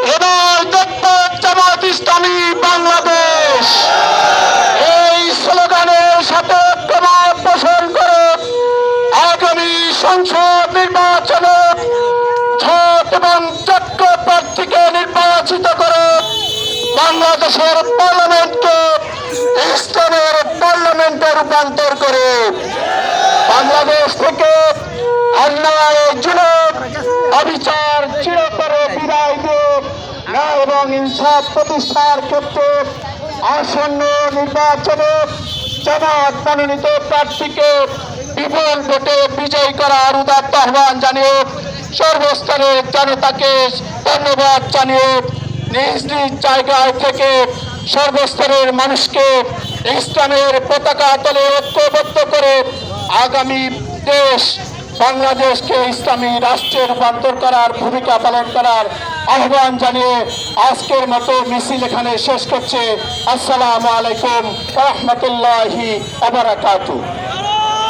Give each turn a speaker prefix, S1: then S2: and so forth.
S1: হৃদয় দেখবেন জামাত ইসলামী বাংলাদেশ। এই স্লোগানের সাথে ঐক্যমত পোষণ করে আগামী সংসদ নির্বাচনে ঝোট এবং যোগ্য প্রার্থীকে নির্বাচিত করে বাংলাদেশের পার্লামেন্টকে ইসলামের পার্লামেন্টে রূপান্তর করে বাংলাদেশ থেকে অন্যায়, জুলুম, অবিচার চিরতরে বিদায় দিয়ে ন্যায় এবং ইনসাফ প্রতিষ্ঠার ক্ষেত্রে আসন্ন নির্বাচনে জামাত মনোনীত প্রার্থীকে বিপুল ভোটে বিজয়ী করার উদাত্ত আহ্বান জানিয়ে সর্বস্তরের জনতাকে ধন্যবাদ জানিয়ে নিজ নিজ জায়গায় থেকে সর্বস্তরের মানুষকে ইসলামের পতাকা তলে ঐক্যবদ্ধ করে আগামী দেশ বাংলাদেশকে ইসলামী রাষ্ট্রে রূপান্তর করার ভূমিকা পালন করার আহ্বান জানিয়ে আজকের মতো মিছিল এখানে শেষ করছে। আসসালামু আলাইকুম ওয়া রাহমাতুল্লাহি ওয়া বারাকাতুহু।